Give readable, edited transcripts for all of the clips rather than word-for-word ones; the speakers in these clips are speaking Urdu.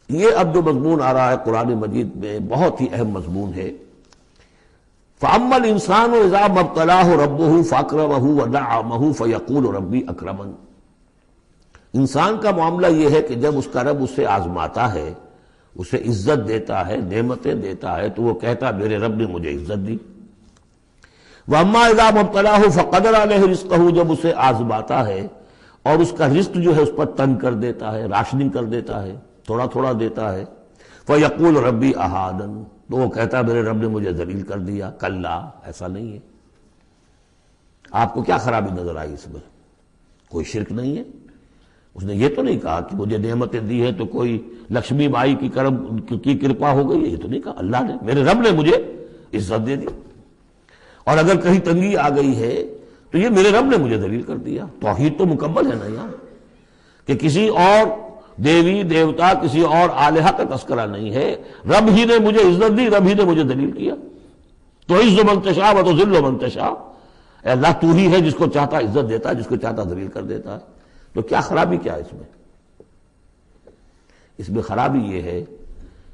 یہ اب جو مضمون آ رہا ہے قرآن مجید میں بہت ہی اہم مضمون ہے۔ فَأَمَّا الْإِنسَانُ إِذَا مَا ابْتَلَاهُ رَبُّهُ فَأَكْرَمَهُ وَنَعَّمَهُ فَيَقُولُ رَبِّي أَكْرَمَنِ۔ انسان کا معاملہ یہ ہے کہ جب اس کا رب اسے آزماتا ہے، اسے عزت دیتا ہے، نعمتیں دیتا ہے، تو وہ کہتا میرے رب نے مجھے عزت دی۔ وَأَمَّا إِذَا مَا ابْتَلَاهُ فَقَدَرَ عَلَيْهِ رِزْقَهُ، جب اسے آزماتا ہے اور اس کا رزق جو ہے اس پر تنگ کر دیتا ہے، راشننگ کر دیتا ہے، تھوڑا تھوڑا دیتا ہے، فَيَقُولُ رَبِّي أَهَانَنِ، تو وہ کہتا ہے میرے رب نے مجھے ذلیل کر دیا۔ کلا، ایسا نہیں ہے۔ آپ کو کیا خرابی نظر آئی اس میں؟ کوئی شرک نہیں ہے۔ اس نے یہ تو نہیں کہا کہ مجھے نعمتیں دی ہے تو کوئی لکشمی مائی کی کرم کی کرپا ہو گئی ہے، یہ تو نہیں کہا۔ اللہ نے، میرے رب نے مجھے عزت دے دی، اور اگر کہیں تنگی آ گئی ہے تو یہ میرے رب نے مجھے ذلیل کر دیا۔ توحید تو مکمل ہے نا یہاں، کہ کسی اور دیوی دیوتا کسی اور الہہ کا تذکرہ نہیں ہے، رب ہی نے مجھے عزت دی، رب ہی نے مجھے ذلیل کیا۔ تو عز من تشاء و تذل من تشاء، اے اللہ تو ہی ہے جس کو چاہتا عزت دیتا ہے، جس کو چاہتا ذلیل کر دیتا ہے۔ تو کیا خرابی کیا ہے اس میں؟ اس میں خرابی یہ ہے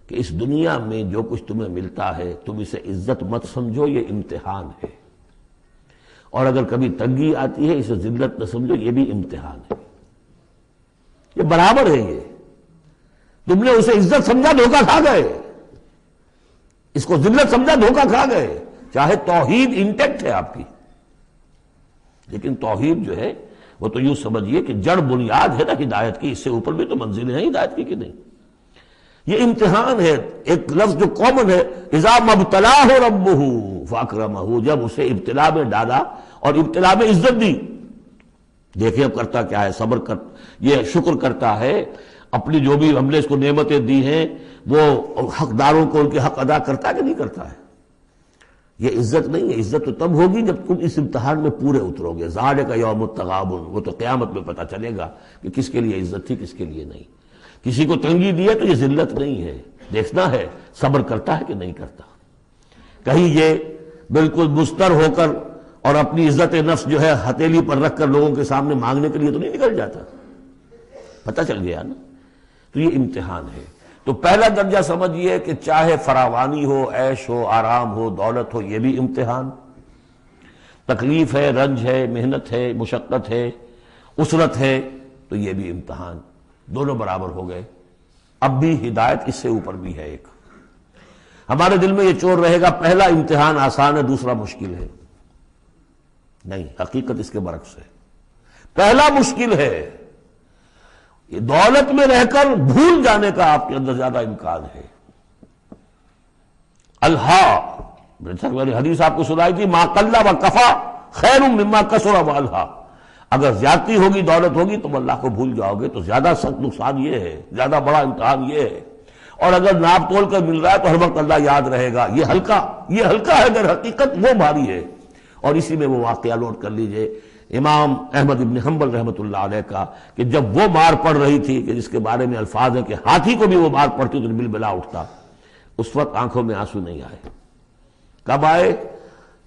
کہ اس دنیا میں جو کچھ تمہیں ملتا ہے تم اسے عزت مت سمجھو، یہ امتحان ہے، اور اگر کبھی تنگی آتی ہے اسے ذلت نہ سمجھو، یہ بھی امتحان ہے۔ یہ برابر ہے، یہ تم نے اسے عزت سمجھا دھوکہ کھا گئے، اس کو ذلت سمجھا دھوکہ کھا گئے۔ چاہے توحید انٹیکٹ ہے آپ کی، لیکن توحید جو ہے وہ تو یوں سمجھیے کہ جڑ بنیاد ہے نا ہدایت کی، اس سے اوپر بھی تو منزلیں ہیں ہدایت کی کہ نہیں؟ یہ امتحان ہے۔ ایک لفظ جو کامن ہے، اذا ما ابتلاہ ربہ فاکرمہ، جب اسے ابتلا میں ڈالا اور ابتلا میں عزت دی۔ دیکھیں اب کرتا کیا ہے، صبر کر، یہ شکر کرتا ہے، اپنی جو بھی ہم نے اس کو نعمتیں دی ہیں وہ حقداروں کو ان کے حق ادا کرتا ہے کہ نہیں کرتا ہے۔ یہ عزت نہیں ہے، عزت تو تب ہوگی جب تم اس امتحان میں پورے اترو گے۔ ذالک یوم التغابن، وہ تو قیامت میں پتہ چلے گا کہ کس کے لیے عزت تھی کس کے لیے نہیں۔ کسی کو تنگی دی ہے تو یہ ذلت نہیں ہے، دیکھنا ہے صبر کرتا ہے کہ نہیں کرتا۔ کہیں یہ بالکل مستر ہو کر اور اپنی عزت نفس جو ہے ہتھیلی پر رکھ کر لوگوں کے سامنے مانگنے کے لیے تو نہیں نکل جاتا، پتہ چل گیا نا۔ تو یہ امتحان ہے۔ تو پہلا درجہ سمجھیے کہ چاہے فراوانی ہو، عیش ہو، آرام ہو، دولت ہو، یہ بھی امتحان، تکلیف ہے، رنج ہے، محنت ہے، مشقت ہے، اسرت ہے، تو یہ بھی امتحان، دونوں برابر ہو گئے۔ اب بھی ہدایت اس سے اوپر بھی ہے ایک۔ ہمارے دل میں یہ چور رہے گا پہلا امتحان آسان ہے دوسرا مشکل ہے، نہیں، حقیقت اس کے برعکس ہے۔ پہلا مشکل ہے، یہ دولت میں رہ کر بھول جانے کا آپ کے اندر زیادہ امکان ہے۔ میں نے حدیث آپ کو سنائی تھی، ما قل و کفا خیر مما کثر و الہا، اگر زیادتی ہوگی دولت ہوگی تم اللہ کو بھول جاؤ گے تو زیادہ سخت نقصان یہ ہے، زیادہ بڑا امتحان یہ ہے۔ اور اگر ناپ تول کر مل رہا ہے تو ہر وقت اللہ یاد رہے گا، یہ ہلکا ہے، اگر حقیقت وہ بھاری ہے۔ اور اسی میں وہ واقعہ نوٹ کر لیجئے امام احمد ابن حنبل رحمۃ اللہ علیہ کا، کہ جب وہ مار پڑ رہی تھی کہ جس کے بارے میں الفاظ ہیں کہ ہاتھی کو بھی وہ مار پڑتی تو بل بلا اٹھتا، اس وقت آنکھوں میں آنسو نہیں آئے۔ کب آئے؟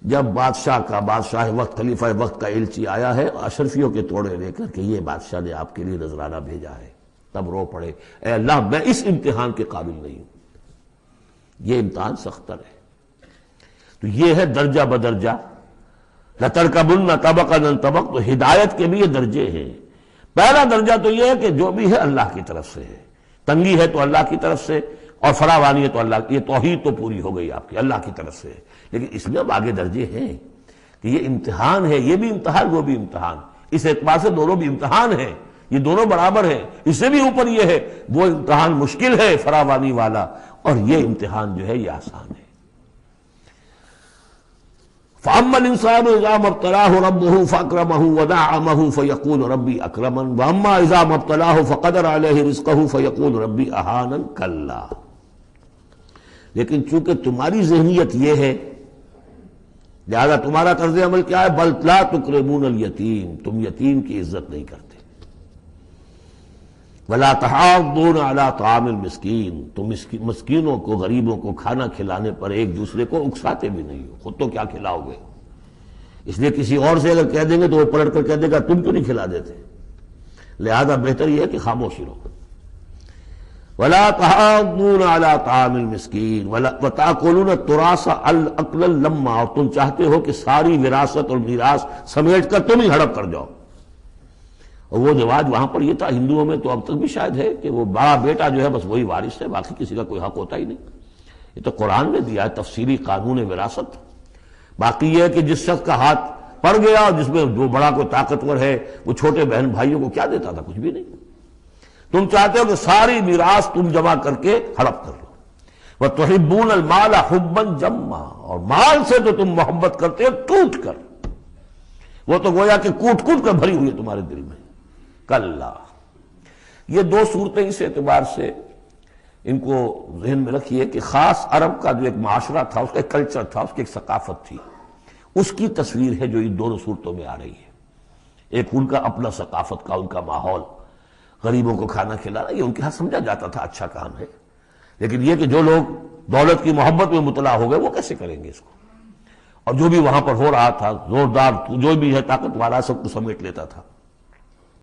جب بادشاہ وقت، خلیفہ وقت کا ایلچی آیا ہے اشرفیوں کے توڑے لے کر کہ یہ بادشاہ نے آپ کے لیے نذرانہ بھیجا ہے، تب رو پڑے، اے اللہ میں اس امتحان کے قابل نہیں ہوں۔ یہ امتحان سختر ہے۔ تو یہ ہے درجہ بدرجہ، لَتَرْكَبُنَّ طَبَقًا عَنْ طَبَقٍ، تو ہدایت کے بھی یہ درجے ہیں۔ پہلا درجہ تو یہ ہے کہ جو بھی ہے اللہ کی طرف سے ہے، تنگی ہے تو اللہ کی طرف سے، اور فراوانی ہے تو اللہ کی، یہ توحید تو پوری ہو گئی آپ کی، اللہ کی طرف سے۔ لیکن اس میں اب آگے درجے ہیں کہ یہ امتحان ہے، یہ بھی امتحان وہ بھی امتحان، اس اعتبار سے دونوں بھی امتحان ہیں، یہ دونوں برابر ہیں۔ اس سے بھی اوپر یہ ہے، وہ امتحان مشکل ہے فراوانی والا، اور یہ امتحان جو ہے یہ آسان ہے۔ فَأَمَّا الْإِنسَانُ إِذَا مَا ابْتَلَاهُ رَبُّهُ فَأَكْرَمَهُ وَنَعَّمَهُ فَيَقُولُ رَبِّي أَكْرَمَنِ وَأَمَّا إِذَا مَا ابْتَلَاهُ فَقَدَرَ عَلَيْهِ رِزْقَهُ فَيَقُولُ رَبِّي أَهَانَنِ كَلَّا۔ لیکن چونکہ تمہاری ذہنیت یہ ہے، لہذا تمہارا طرز عمل کیا ہے؟ بَلْ لَا تُكْرِمُونَ الْيَتِيمَ، تم یتیم کی عزت نہیں کرتے۔ وَلَا تَحَاضُّونَ عَلَىٰ طَعَامِ الْمِسْكِينِ، تم مسکینوں کو، غریبوں کو کھانا کھلانے پر ایک دوسرے کو اکساتے بھی نہیں ہو، خود تو کیا کھلاؤ گے؟ اس لیے کسی اور سے اگر کہہ دیں گے تو وہ پلٹ کر کہہ دے گا تم کیوں نہیں کھلا دیتے، لہذا بہتر یہ ہے کہ خاموشی رہو۔ ولا تحاضون علی طعام المسکین وتأکلون التراث اکلا لما، اور تم چاہتے ہو کہ ساری وراثت اور میراث سمیٹ کر تم ہی ہڑپ کر جاؤ. اور وہ رواج وہاں پر یہ تھا، ہندوؤں میں تو اب تک بھی شاید ہے کہ وہ بڑا بیٹا جو ہے بس وہی وارث ہے، باقی کسی کا کوئی حق ہوتا ہی نہیں. یہ تو قرآن نے دیا ہے تفصیلی قانون وراثت. باقی یہ ہے کہ جس شخص کا ہاتھ پڑ گیا اور جس میں جو بڑا کوئی طاقتور ہے وہ چھوٹے بہن بھائیوں کو کیا دیتا تھا؟ کچھ بھی نہیں. تم چاہتے ہو کہ ساری میراث تم جمع کر کے ہڑپ کر لو. وَتُحِبُّونَ الْمَالَ حُبًّا جَمًّا، اور مال سے تو تم محبت کرتے ہو ٹوٹ کر، وہ تو گویا کہ کوٹ کوٹ کر بھری ہوئی ہے تمہارے دل میں. کلا. یہ دو صورتیں اس اعتبار سے ان کو ذہن میں رکھیے کہ خاص عرب کا جو ایک معاشرہ تھا، اس کا ایک کلچر تھا، اس کی ایک ثقافت تھی، اس کی تصویر ہے جو ان دونوں صورتوں میں آ رہی ہے. ایک ان کا اپنا ثقافت کا، ان کا ماحول، غریبوں کو کھانا کھلانا، یہ ان کے ہاں سمجھا جاتا تھا اچھا کام ہے. لیکن یہ کہ جو لوگ دولت کی محبت میں مبتلا ہو گئے وہ کیسے کریں گے اس کو؟ اور جو بھی وہاں پر ہو رہا تھا، زوردار جو بھی ہے طاقت والا سب کو سمیٹ لیتا تھا.